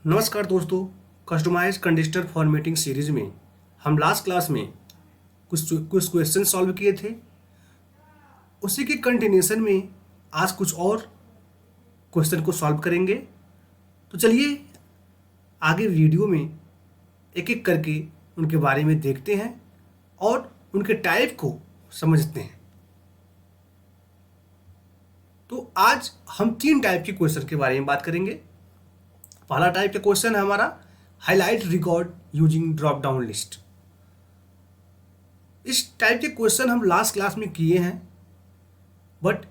नमस्कार दोस्तों। Customise conditioner formatting series में हम लास्ट क्लास में कुछ कुछ क्वेश्चन सॉल्व किए थे। उसी के कंटिन्यूशन में आज कुछ और क्वेश्चन को सॉल्व करेंगे। तो चलिए आगे वीडियो में एक एक करके उनके बारे में देखते हैं और उनके टाइप को समझते हैं। तो आज हम 3 टाइप के क्वेश्चन के बारे में बात करेंगे। पहला टाइप का क्वेश्चन है हमारा highlight record using drop down list. इस टाइप के क्वेश्चन हम लास्ट क्लास में किए हैं, बट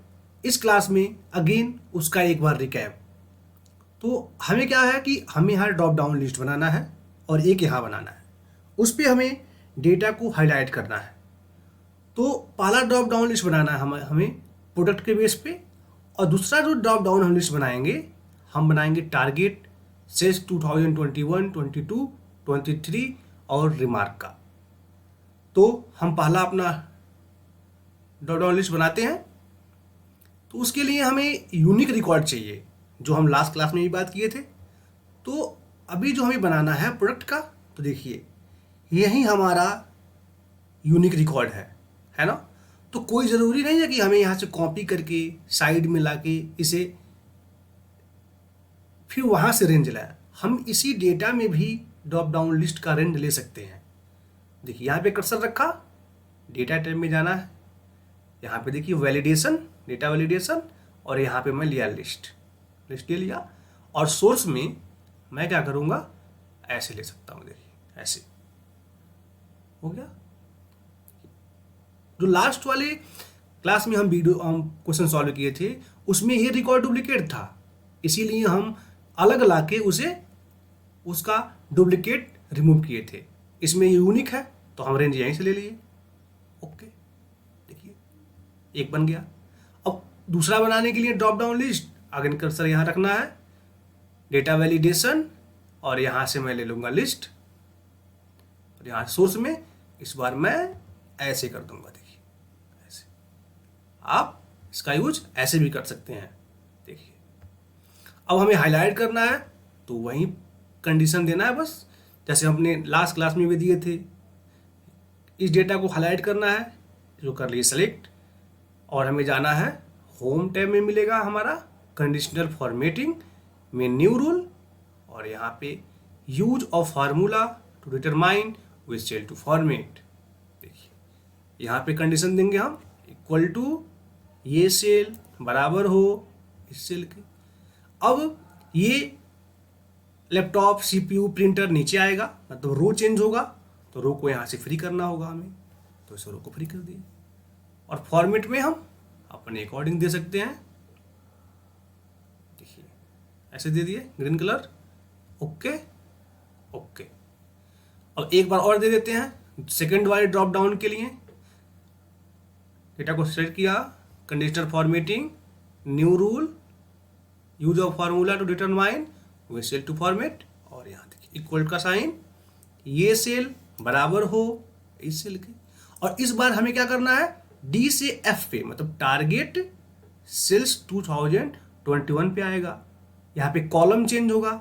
इस क्लास में अगेन उसका एक बार रिकैप। तो हमें क्या है कि हमें यहाँ ड्रॉप डाउन लिस्ट बनाना है और एक यहाँ बनाना है। उस पर हमें डेटा को हाईलाइट करना है। तो पहला ड्रॉप डाउन लिस्ट बनाना है हमें प्रोडक्ट के बेस पे, और दूसरा जो ड्रॉप डाउन हम लिस्ट बनाएंगे हम बनाएंगे टारगेट, सेल्स 2021, 22, 23 और रिमार्क का। तो हम पहला अपना ड्रॉप डाउन लिस्ट बनाते हैं। तो उसके लिए हमें यूनिक रिकॉर्ड चाहिए, जो हम लास्ट क्लास में भी बात किए थे। तो अभी जो हमें बनाना है प्रोडक्ट का, तो देखिए यही हमारा यूनिक रिकॉर्ड है ना। तो कोई ज़रूरी नहीं है कि हमें यहाँ से कॉपी करके साइड में लाके इसे फिर वहाँ से रेंज लाए। हम इसी डेटा में भी ड्रॉप डाउन लिस्ट का रेंज ले सकते हैं। देखिए यहाँ पे कर्सर रखा, डेटा टाइप में जाना है। यहाँ पे देखिए वैलिडेशन, डेटा वैलिडेशन, और यहाँ पे मैं लिया लिस्ट ले लिया। और सोर्स में मैं क्या करूँगा, ऐसे ले सकता हूँ। देखिए ऐसे हो गया। जो लास्ट वाले क्लास में हम क्वेश्चन सॉल्व किए थे उसमें ये रिकॉर्ड डुप्लीकेट था, इसीलिए हम अलग लाके उसका डुप्लीकेट रिमूव किए थे। इसमें यूनिक है तो हम रेंज यहीं से ले लिए। ओके, देखिए एक बन गया। अब दूसरा बनाने के लिए ड्रॉप डाउन लिस्ट, आगे कर्सर यहाँ रखना है, डेटा वैलिडेशन, और यहाँ से मैं ले लूँगा लिस्ट, और यहाँ सोर्स में इस बार मैं ऐसे कर दूंगा। देखिए ऐसे, आप इसका यूज ऐसे भी कर सकते हैं। देखिए अब हमें हाईलाइट करना है तो वही कंडीशन देना है बस, जैसे हमने लास्ट क्लास में भी दिए थे। इस डेटा को हाईलाइट करना है, जो कर लिए सेलेक्ट, और हमें जाना है होम टैब में मिलेगा हमारा कंडीशनल फॉर्मेटिंग में न्यू रूल, और यहाँ पे use of formula to determine which cell to format. देखिए यहाँ पे कंडीशन देंगे हम इक्वल टू ये सेल बराबर हो इस सेल के। अब ये लैपटॉप, सीपीयू, प्रिंटर नीचे आएगा, मतलब रो चेंज होगा, तो रो को यहाँ से फ्री करना होगा हमें, तो इस रो को फ्री कर दिए। और फॉर्मेट में हम अपने अकॉर्डिंग दे सकते हैं। देखिए ऐसे दे दिए ग्रीन कलर। Okay okay. अब एक बार और दे देते हैं सेकंड वाले ड्रॉप डाउन के लिए। डेटा को सेलेक्ट किया, conditional formatting, new rule, use of formula to determine which cell to format, और यहाँ देखिए इक्वल का साइन, ये सेल बराबर हो इस सेल के। और इस बार हमें क्या करना है, डी से एफ पे, मतलब टारगेट सेल्स 2021 पे आएगा। यहाँ पे कॉलम चेंज होगा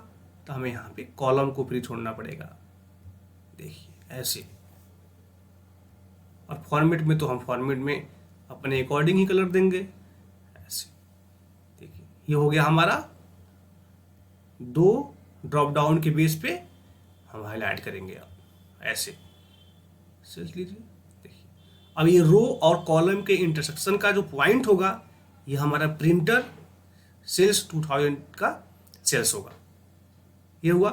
तो हमें यहाँ पे कॉलम को फ्री छोड़ना पड़ेगा। देखिए ऐसे। और फॉर्मेट में तो हम फॉर्मेट में अपने अकॉर्डिंग ही कलर देंगे ऐसे। देखिए ये हो गया हमारा 2 ड्रॉप डाउन के बेस पे हम हाईलाइट करेंगे। अब ऐसे सेल्स लीजिए। देखिए अब ये रो और कॉलम के इंटरसेक्शन का जो पॉइंट होगा ये हमारा प्रिंटर सेल्स 2000 का सेल्स होगा। ये हुआ।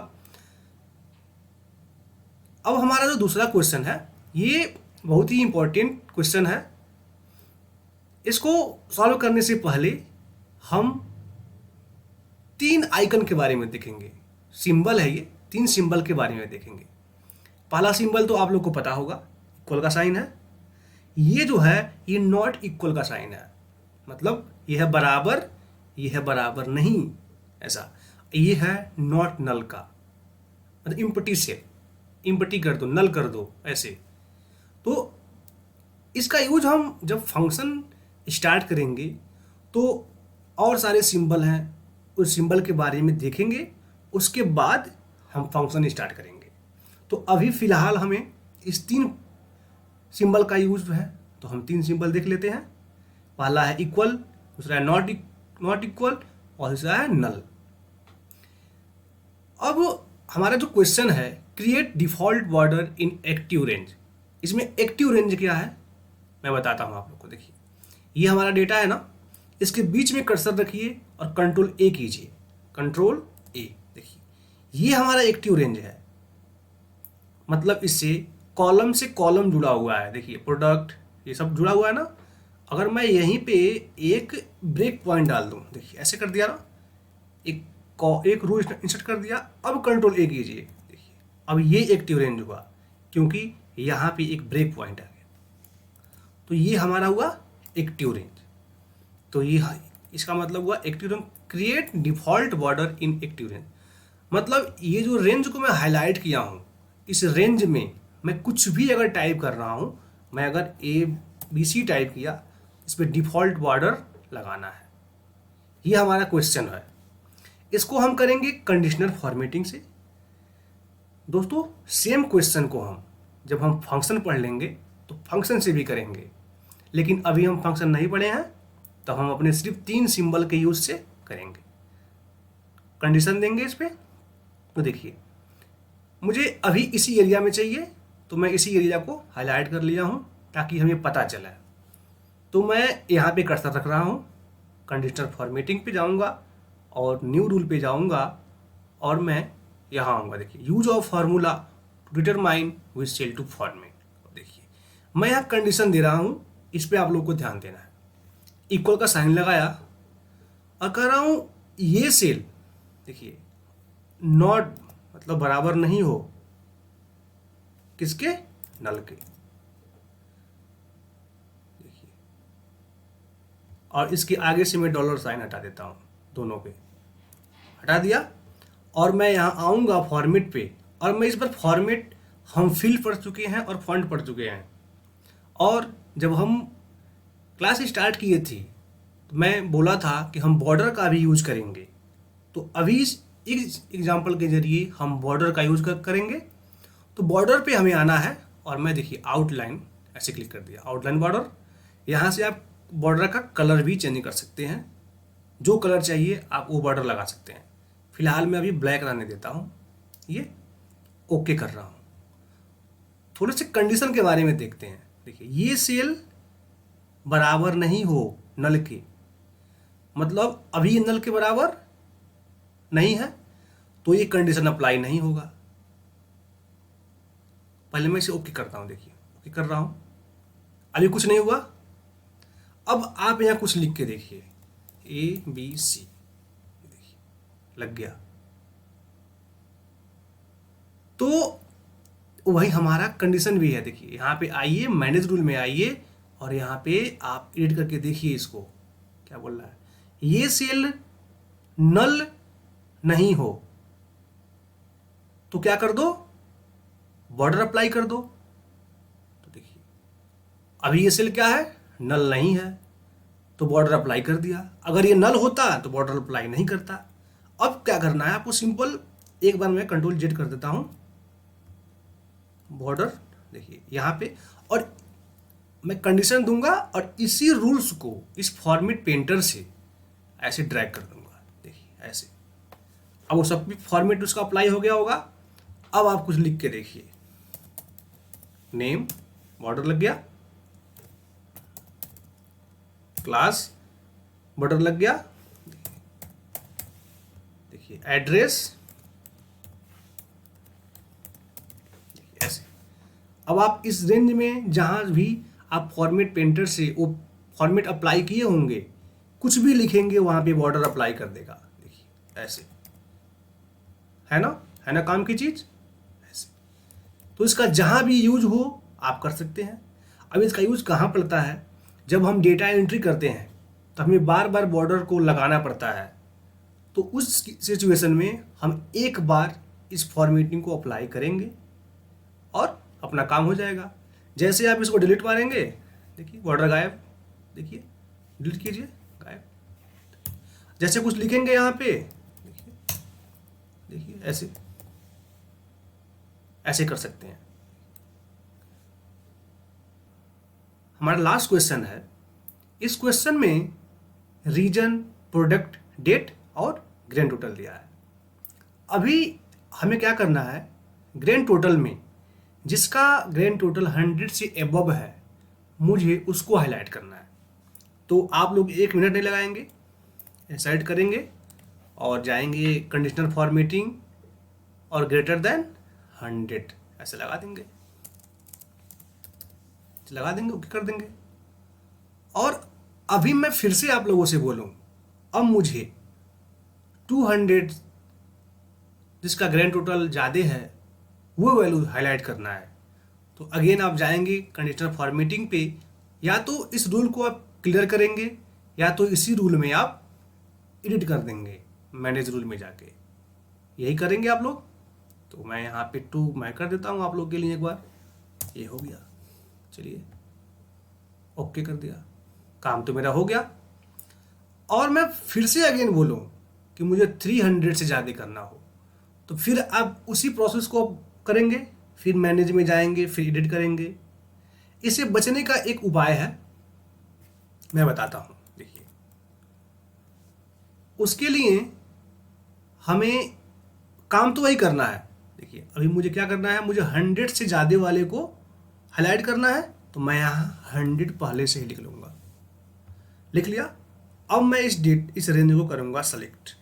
अब हमारा जो दूसरा क्वेश्चन है ये बहुत ही इंपॉर्टेंट क्वेश्चन है। इसको सॉल्व करने से पहले हम 3 आइकन के बारे में देखेंगे। सिंबल है ये, 3 सिंबल के बारे में देखेंगे। पहला सिंबल तो आप लोग को पता होगा, इक्वल का साइन है। ये जो है ये नॉट इक्वल का साइन है, मतलब ये है बराबर, ये है बराबर नहीं, ऐसा। ये है नॉट नल का, मतलब इम्पटी से, इम्पटी कर दो, नल कर दो ऐसे। तो इसका यूज हम जब फंक्शन स्टार्ट करेंगे तो और सारे सिंबल हैं, उस सिंबल के बारे में देखेंगे उसके बाद हम फंक्शन स्टार्ट करेंगे। तो अभी फ़िलहाल हमें इस 3 सिंबल का यूज है, तो हम 3 सिंबल देख लेते हैं। पहला है इक्वल, दूसरा है नॉट इक्वल और तीसरा है नल। अब हमारा जो क्वेश्चन है create default border in active range, इसमें एक्टिव रेंज क्या है मैं बताता हूँ आप लोग को। देखिए ये हमारा डेटा है ना, इसके बीच में कर्सर रखिए और कंट्रोल ए कीजिए, कंट्रोल ए। देखिए ये हमारा एक्टिव रेंज है, मतलब इससे कॉलम से कॉलम जुड़ा हुआ है। देखिए प्रोडक्ट ये सब जुड़ा हुआ है ना। अगर मैं यहीं पे एक ब्रेक पॉइंट डाल दूं, देखिए ऐसे कर दिया ना, एक रो इंसर्ट कर दिया, अब कंट्रोल ए कीजिए। देखिए अब ये एक्टिव रेंज हुआ क्योंकि यहाँ पे एक ब्रेक पॉइंट आ गया, तो ये हमारा हुआ एक्टिव रेंज। तो ये इसका मतलब हुआ active range create default border in active range. मतलब ये जो रेंज को मैं हाईलाइट किया हूँ, इस रेंज में मैं कुछ भी अगर टाइप कर रहा हूँ, मैं अगर ABC टाइप किया, इस पर डिफॉल्ट बॉर्डर लगाना है। ये हमारा क्वेश्चन है। इसको हम करेंगे कंडीशनल फॉर्मेटिंग से। दोस्तों सेम क्वेश्चन को हम जब हम फंक्शन पढ़ लेंगे तो फंक्शन से भी करेंगे, लेकिन अभी हम फंक्शन नहीं पढ़े हैं, तो हम अपने सिर्फ 3 सिंबल के यूज से करेंगे। कंडीशन देंगे इस पे। तो देखिए मुझे अभी इसी एरिया में चाहिए, तो मैं इसी एरिया को हाईलाइट कर लिया हूँ ताकि हमें पता चले। तो मैं यहाँ पे कर्सर रख रहा हूँ, कंडीशनल फॉर्मेटिंग पे जाऊँगा और न्यू रूल पे जाऊँगा और मैं यहाँ आऊँगा। देखिए use of formula to determine which cell to format. देखिए मैं यहाँ कंडीशन दे रहा हूँ, इस पर आप लोग को ध्यान देना है। इक्वल का साइन लगाया और कह रहा हूँ ये सेल देखिए नॉट मतलब बराबर नहीं हो किसके, नल के। देखिए और इसके आगे से मैं डॉलर साइन हटा देता हूँ, दोनों पे हटा दिया और मैं यहाँ आऊँगा फॉर्मेट पे, और मैं इस पर फॉर्मेट हम फिल पढ़ चुके हैं और फॉन्ट पढ़ चुके हैं। और जब हम क्लास स्टार्ट किए थी तो मैं बोला था कि हम बॉर्डर का भी यूज करेंगे। तो अभी इस एग्जांपल के जरिए हम बॉर्डर का यूज करेंगे। तो बॉर्डर पे हमें आना है और मैं देखिए आउटलाइन ऐसे क्लिक कर दिया, आउटलाइन बॉर्डर। यहाँ से आप बॉर्डर का कलर भी चेंज कर सकते हैं, जो कलर चाहिए आप वो बॉर्डर लगा सकते हैं। फिलहाल मैं अभी ब्लैक रहने देता हूँ, ये ओके कर रहा हूँ। थोड़े से कंडीशन के बारे में देखते हैं। देखिए ये सेल बराबर नहीं हो नल के, मतलब अभी ये नल के बराबर नहीं है, तो ये कंडीशन अप्लाई नहीं होगा। पहले मैं इसे ओके करता हूं। देखिए ओके कर रहा हूं, अभी कुछ नहीं हुआ। अब आप यहां कुछ लिख के देखिए ABC, देखिए लग गया। तो वही हमारा कंडीशन भी है। देखिए यहाँ पे आइए, मैनेज रूल में आइए और यहाँ पे आप एडिट करके देखिए इसको क्या बोल रहा है। ये सेल नल नहीं हो तो क्या कर दो, बॉर्डर अप्लाई कर दो। तो देखिए अभी ये सेल क्या है, नल नहीं है, तो बॉर्डर अप्लाई कर दिया। अगर ये नल होता तो बॉर्डर अप्लाई नहीं करता। अब क्या करना है आपको, सिंपल एक बार मैं कंट्रोल Z कर देता हूं, बॉर्डर देखिए यहाँ पे, और मैं कंडीशन दूंगा और इसी रूल्स को इस फॉर्मेट पेंटर से ऐसे ड्रैग कर दूंगा। देखिए ऐसे, अब वो सब भी फॉर्मेट उसका अप्लाई हो गया होगा। अब आप कुछ लिख के देखिए, नेम बॉर्डर लग गया, क्लास बॉर्डर लग गया, देखिए एड्रेस ऐसे। अब आप इस रेंज में जहां भी आप फॉर्मेट पेंटर से वो फॉर्मेट अप्लाई किए होंगे, कुछ भी लिखेंगे वहां पे बॉर्डर अप्लाई कर देगा। देखिए ऐसे, है ना काम की चीज ऐसे। तो इसका जहां भी यूज हो आप कर सकते हैं। अब इसका यूज कहाँ पड़ता है, जब हम डेटा एंट्री करते हैं तो हमें बार बार बॉर्डर को लगाना पड़ता है। तो उस सिचुएशन में हम एक बार इस फॉर्मेटिंग को अप्लाई करेंगे और अपना काम हो जाएगा। जैसे आप इसको डिलीट मारेंगे, देखिए बॉर्डर गायब, देखिए डिलीट कीजिए गायब। जैसे कुछ लिखेंगे यहाँ पे, देखिए देखिए ऐसे ऐसे कर सकते हैं। हमारा लास्ट क्वेश्चन है, इस क्वेश्चन में रीजन, प्रोडक्ट, डेट और ग्रैंड टोटल दिया है। अभी हमें क्या करना है, ग्रैंड टोटल में जिसका ग्रैंड टोटल 100 से एबव है मुझे उसको हाईलाइट करना है। तो आप लोग 1 मिनट नहीं लगाएंगे, डिसाइड करेंगे और जाएंगे कंडीशनल फॉर्मेटिंग और ग्रेटर देन 100 ऐसे लगा देंगे, ओके कर देंगे। और अभी मैं फिर से आप लोगों से बोलूं, अब मुझे 200 जिसका ग्रैंड टोटल ज़्यादा है वो वैल्यू हाईलाइट करना है। तो अगेन आप जाएंगे कंडीशनल फॉर्मेटिंग पे, या तो इस रूल को आप क्लियर करेंगे या तो इसी रूल में आप एडिट कर देंगे, मैनेज रूल में जाके यही करेंगे आप लोग। तो मैं यहाँ पे 2 मैं कर देता हूँ आप लोग के लिए एक बार, ये हो गया, चलिए ओके कर दिया, काम तो मेरा हो गया। और मैं फिर से अगेन बोलूँ कि मुझे 300 से ज़्यादा करना हो तो फिर आप उसी प्रोसेस को करेंगे, फिर मैनेज में जाएंगे, फिर एडिट करेंगे। इससे बचने का एक उपाय है, मैं बताता हूँ। देखिए, उसके लिए हमें काम तो वही करना है। देखिए अभी मुझे क्या करना है, मुझे 100 से ज़्यादा वाले को हाईलाइट करना है, तो मैं यहाँ 100 पहले से ही लिख लूँगा, लिख लिया। अब मैं इस रेंज को करूँगा सेलेक्ट,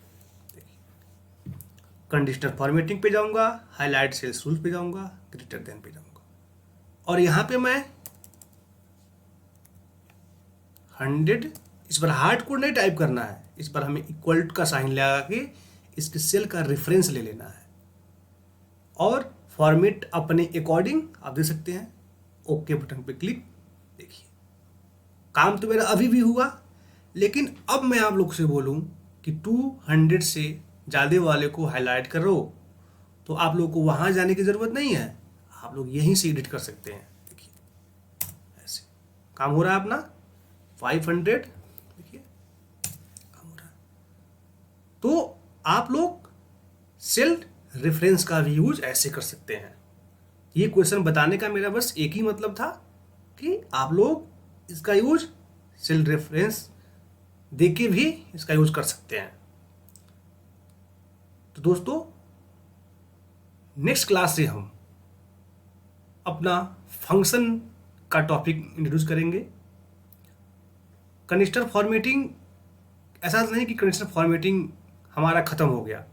कंडीशनल फॉर्मेटिंग पे जाऊँगा, हाईलाइट सेल्स रूल पे जाऊँगा, ग्रेटर देन पे जाऊँगा और यहाँ पे मैं 100, इस पर हार्ड कोड नहीं टाइप करना है, इस पर हमें इक्वल का साइन लगा के इसके सेल का रेफरेंस ले लेना है और फॉर्मेट अपने अकॉर्डिंग आप दे सकते हैं। ओके बटन पे क्लिक। देखिए काम तो मेरा अभी भी हुआ, लेकिन अब मैं आप लोग से बोलूं कि 200 से ज़्यादा वाले को हाईलाइट करो तो आप लोग को वहाँ जाने की ज़रूरत नहीं है, आप लोग यहीं से एडिट कर सकते हैं। देखिए ऐसे काम हो रहा है अपना 500, देखिए काम हो रहा है। तो आप लोग सेल रेफरेंस का भी यूज ऐसे कर सकते हैं। ये क्वेश्चन बताने का मेरा बस एक ही मतलब था कि आप लोग इसका यूज सेल रेफरेंस देके भी इसका यूज कर सकते हैं। तो दोस्तों नेक्स्ट क्लास से हम अपना फंक्शन का टॉपिक इंट्रोड्यूस करेंगे। कंडीशनल फॉर्मेटिंग ऐसा नहीं कि कंडीशनल फॉर्मेटिंग हमारा ख़त्म हो गया।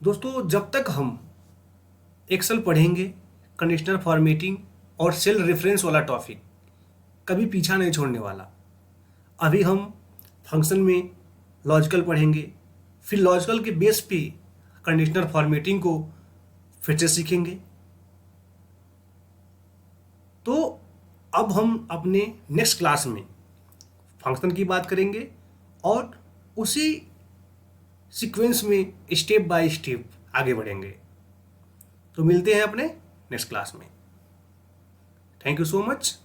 दोस्तों जब तक हम एक्सेल पढ़ेंगे, कंडीशनल फॉर्मेटिंग और सेल रेफरेंस वाला टॉपिक कभी पीछा नहीं छोड़ने वाला। अभी हम फंक्शन में लॉजिकल पढ़ेंगे, फिर लॉजिकल के बेस पे कंडीशनल फॉर्मेटिंग को फिर से सीखेंगे। तो अब हम अपने नेक्स्ट क्लास में फंक्शन की बात करेंगे और उसी सीक्वेंस में स्टेप बाय स्टेप आगे बढ़ेंगे। तो मिलते हैं अपने नेक्स्ट क्लास में। Thank you so much.